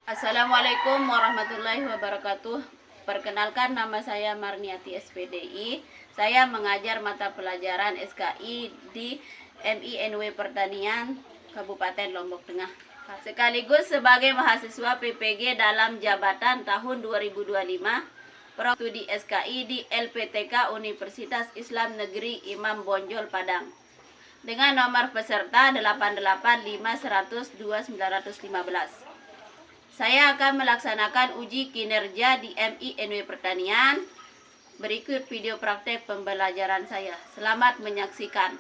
Assalamualaikum warahmatullahi wabarakatuh. Perkenalkan, nama saya Marniati SPDI. Saya mengajar mata pelajaran SKI di MINW Pertanian Kabupaten Lombok Tengah. Sekaligus sebagai mahasiswa PPG dalam jabatan tahun 2025 Studi SKI di LPTK Universitas Islam Negeri Imam Bonjol Padang. Dengan nomor peserta 885102915. Saya akan melaksanakan uji kinerja di MINW Pertanian. Berikut video praktek pembelajaran saya. Selamat menyaksikan.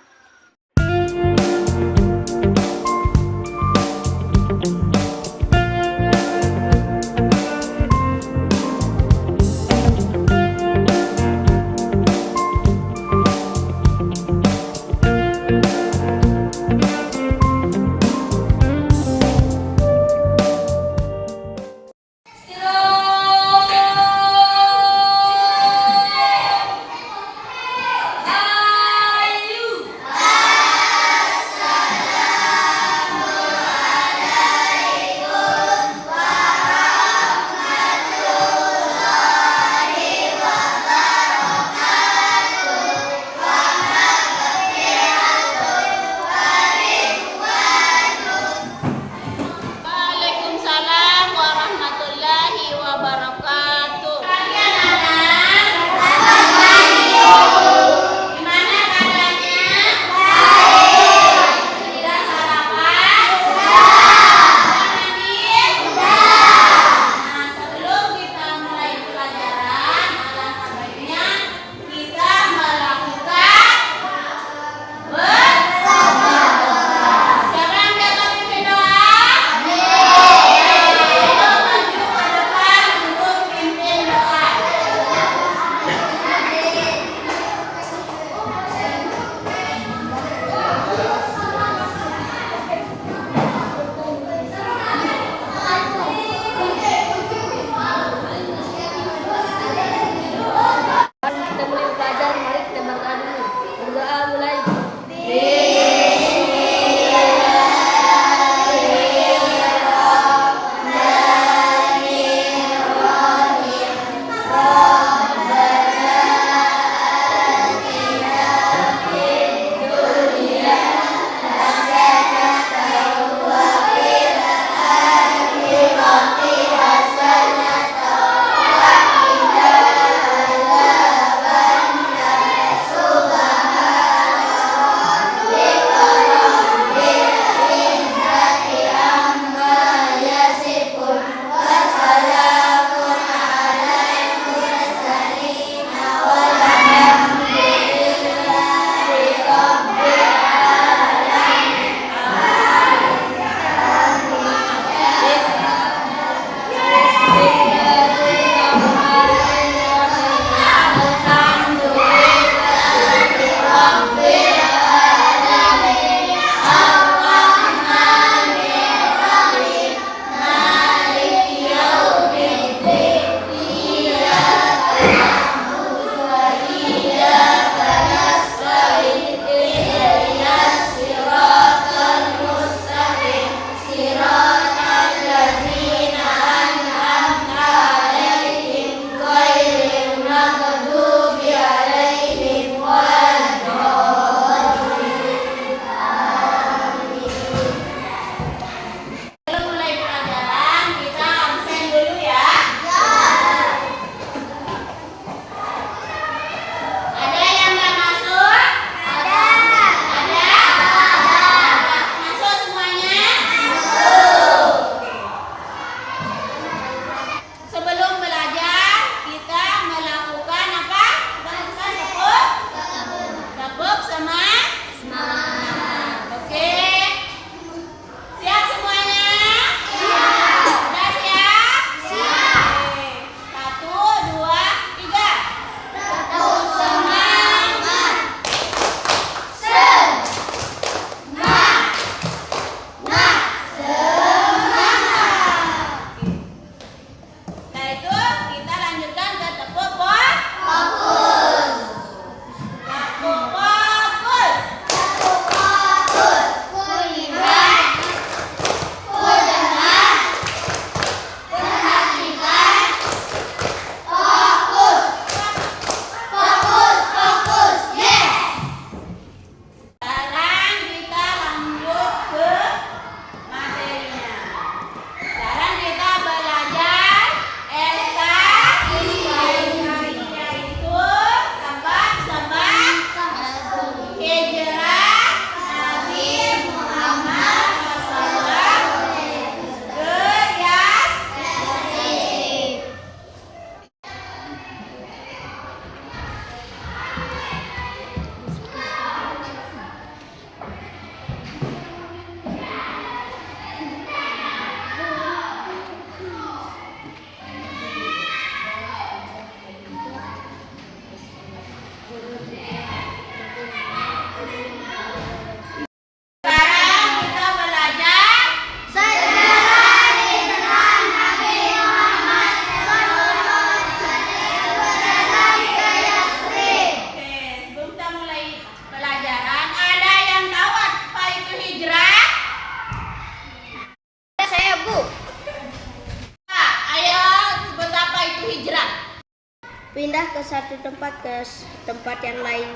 pindah ke satu tempat ke tempat yang lain.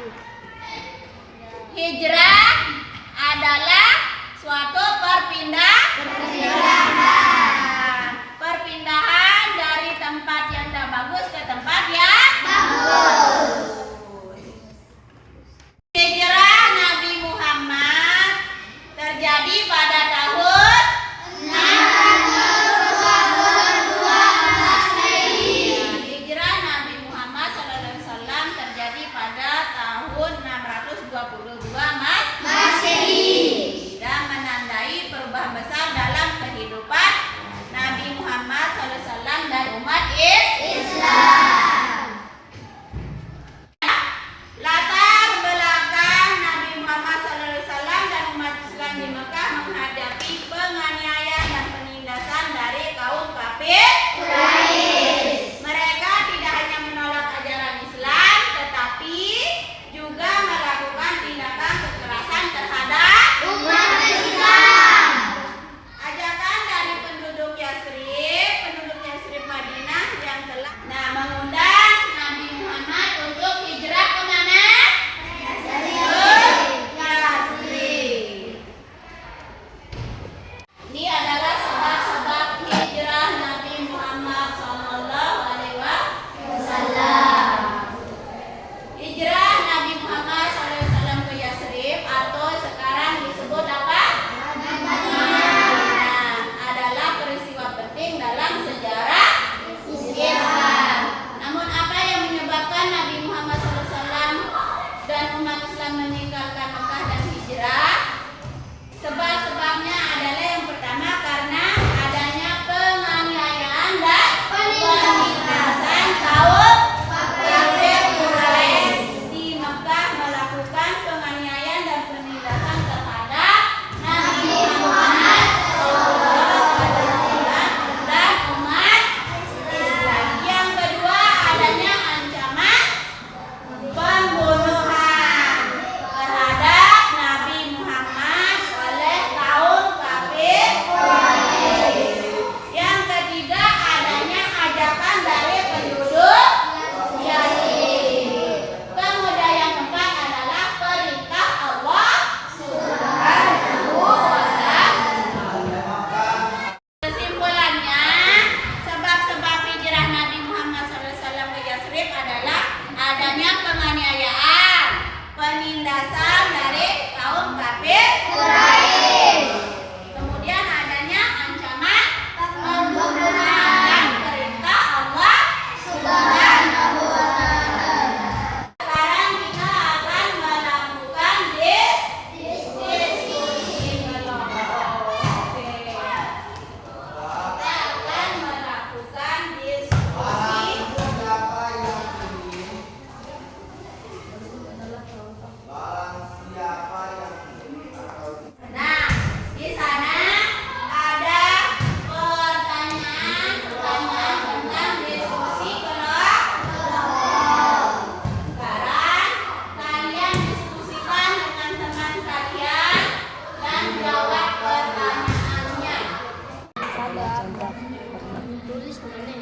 Hijrah adalah suatu perpindahan dari tempat yang tidak bagus ke tempat yang bagus. Hijrah Nabi Muhammad terjadi pada tahun 622 Masehi. Hijrah Nabi Muhammad SAW terjadi pada tahun 622 Masehi dan menandai perubahan besar dalam kehidupan Nabi Muhammad SAW dan umat Islam. Latar belakang Nabi Muhammad SAW dan umat Islam di Mekah menghadapi penganiayaan dan penindasan dari kaum kafir Quraisy. Mereka tidak hanya menolak ajaran Islam, tetapi juga melakukan tindakan kekerasan terhadap umat Islam. Ajakan dari penduduk Yasrib Madinah yang telah mengundang Nabi Muhammad untuk hijrah ke mana? Yasrib. Ini adalah sebab-sebab hijrah Nabi Muhammad SAW. Hijrah Nabi Muhammad SAW ke Yasrib atau sekarang disebut apa? Madinah adalah peristiwa penting dalam sejarah Islam. Namun apa yang menyebabkan Nabi Muhammad SAW dan umat Islam meninggalkan Mekah dan hijrah? Sebab-sebabnya adalah yang pertama karena adanya penganiayaan dan penindasan kaum kafir Quraisy di Mekah melakukan penganiayaan dan penindasan terhadap Nabi Muhammad SAW dan umat Islam. Yang kedua adanya ancaman pembunuhan terhadap Nabi Muhammad oleh kaum kafir Quraisy. Yang ketiga adanya ajakan dari penduduk Yasrib. Kemudian yang keempat adalah perintah Allah Subhanahu wa Ta'ala. Kesimpulannya, sebab-sebab hijrah Nabi Muhammad SAW ke Yasrib adalah adanya penganiayaan, penindasan dari kaum kafir Quraisy. Kemudian adanya ancaman pembunuhan dan perintah Allah Subhanahu wa Ta'ala. Sekarang kita akan melakukan diskusi kelompok. Oke. Kita akan melakukan diskusi. Nah, di sana ada pertanyaan tentang diskusi kelompok. Sekarang kalian diskusikan dengan teman kalian dan jawab pertanyaannya. Tulis mana?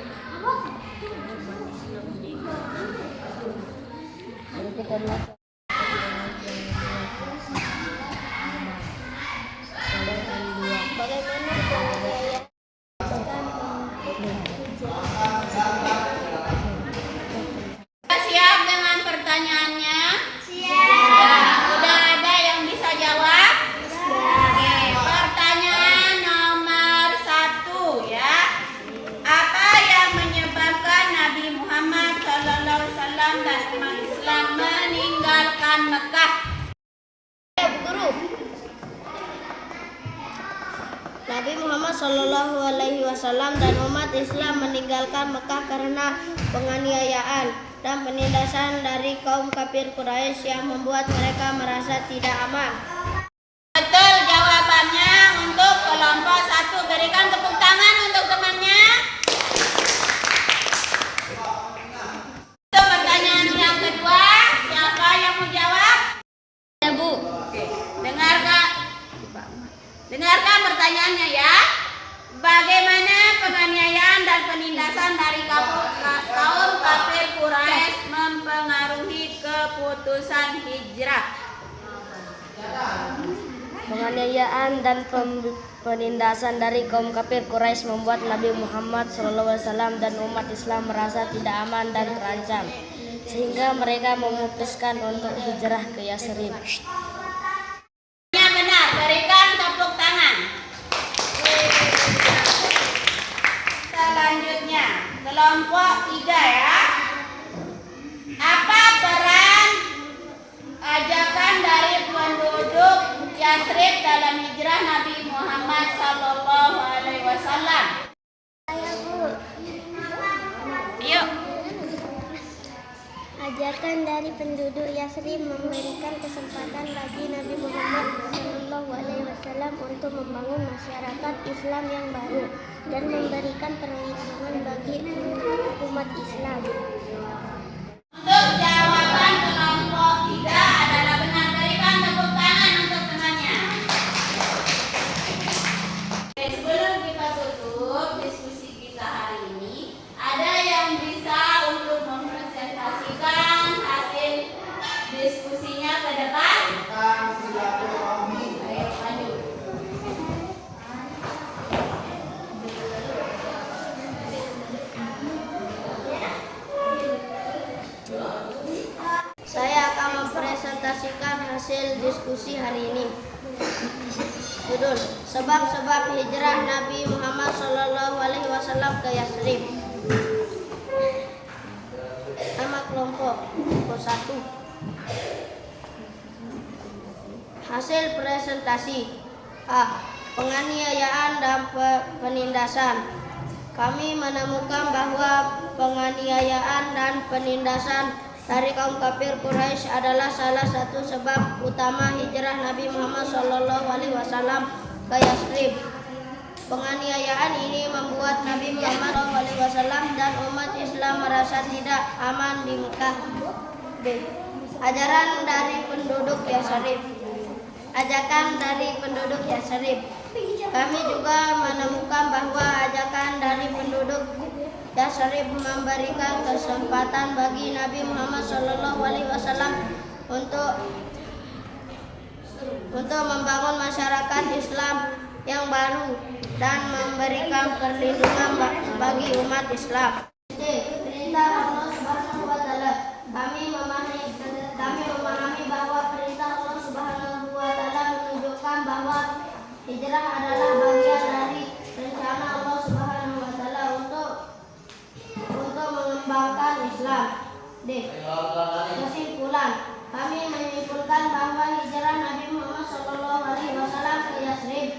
Bagaimana penganiayaan? Siap dengan pertanyaannya? Siap. Udah ada yang bisa jawab? Oke, pertanyaan nomor 1 ya. Apa yang menyebabkan Nabi Muhammad SAW dan umat Islam meninggalkan Mekah? Bu Guru. Nabi Muhammad SAW dan umat Islam meninggalkan Mekah karena penganiayaan dan penindasan dari kaum kafir Quraisy yang membuat mereka merasa tidak aman. Betul jawabannya untuk kelompok 1. Berikan tepuk tangan untuk temannya. Untuk pertanyaan yang kedua, siapa yang mau jawab? Ya, Bu. Oke, dengarkan pertanyaannya ya. Bagaimana penganiayaan dan penindasan dari kaum kafir Quraisy keputusan hijrah. Penganiayaan dan penindasan dari kaum kafir Quraisy membuat Nabi Muhammad SAW dan umat Islam merasa tidak aman dan terancam, sehingga mereka memutuskan untuk hijrah ke Yasrib. Yang benar, berikan tepuk tangan. Selanjutnya, kelompok 3 ya. Apa peran ajakan dari penduduk Yasrib dalam hijrah Nabi Muhammad SAW? Yuk. Ajakan dari penduduk Yasrib memberikan kesempatan bagi Nabi Muhammad SAW untuk membangun masyarakat Islam yang baru dan memberikan perlindungan bagi umat Islam. Untuk jawaban kelompok 3 adalah benar. Berikan tepuk tangan untuk temannya. Oke, sebelum kita tutup diskusi kita hari ini, ada yang bisa untuk mempresentasikan hasil diskusinya ke depan? Ayo, maju. Saya akan mempresentasikan hasil diskusi hari ini. Judul: Sebab-sebab hijrah Nabi Muhammad SAW ke Yasrib. Nama kelompok 1. Hasil presentasi. A. Penganiayaan dan penindasan. Kami menemukan bahwa penganiayaan dan penindasan dari kaum kafir Quraisy adalah salah satu sebab utama hijrah Nabi Muhammad SAW ke Yasrib. Penganiayaan ini membuat Nabi Muhammad SAW dan umat Islam merasa tidak aman di Mekah. B. Ajaran dari penduduk Yasrib. Ajakan dari penduduk Yasrib. Kami juga menemukan bahwa ajakan dari penduduk Yasrib memberikan kesempatan bagi Nabi Muhammad SAW untuk membangun masyarakat Islam yang baru dan memberikan perlindungan bagi umat Islam. C. Perintah Allah Subhanahu wa Ta'ala. Kami memahami bahwa perintah Allah Subhanahu wa Ta'ala menunjukkan bahwa hijrah adalah bagian dari rencana Allah Subhanahu wa Ta'ala untuk mengembangkan Islam. D. Kesimpulan. Kami menyimpulkan bahwa hijrah Nabi Muhammad SAW ke Yasrib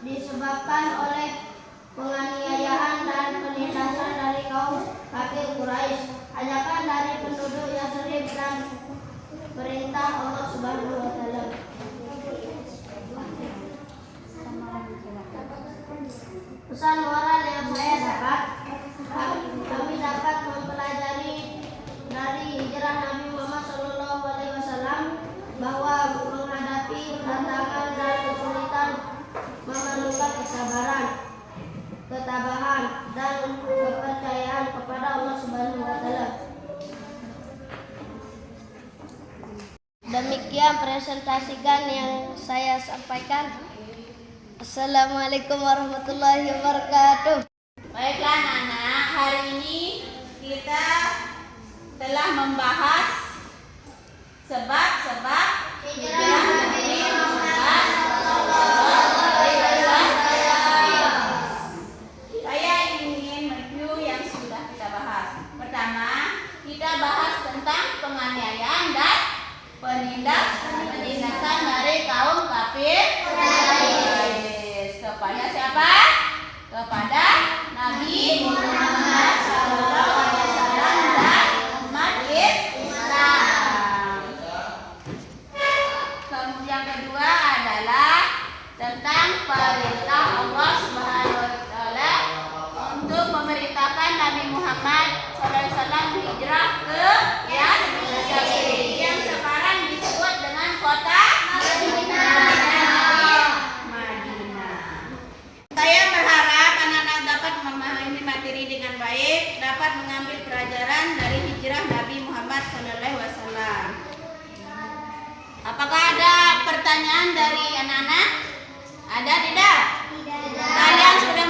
disebabkan oleh penganiayaan dan penindasan dari kaum kafir Quraisy, ajakan dari penduduk Yasrib dan perintah Allah Subhanahu wa Ta'ala. Pesan moral yang saya dapat, kami dapat mempelajari dari hijrah Nabi Muhammad SAW bahwa menghadapi tantangan dan kesulitan memerlukan kesabaran, ketabahan, dan kepercayaan kepada Allah Subhanahu wa Ta'ala. Demikian presentasikan yang saya sampaikan. Assalamualaikum warahmatullahi wabarakatuh. Baiklah anak-anak, hari ini kita telah membahas sebab-sebab hijrah Nabi Muhammad SAW. Saya ingin mereview yang sudah kita bahas. Pertama, kita bahas tentang penganiayaan dan penindasan dari kaum kafir kepada siapa? Kepada Nabi Muhammad SAW dan umat Islam. Kemudian kedua adalah tentang perintah Allah Subhanahu wa Ta'ala untuk memerintahkan Nabi Muhammad SAW hijrah ke Yasrib yang sekarang disebut dengan kota Madinah. Saya berharap anak-anak dapat memahami materi materi dengan baik, dapat mengambil pelajaran dari hijrah Nabi Muhammad SAW. Apakah ada pertanyaan dari anak-anak? Ada tidak? Kalian sudah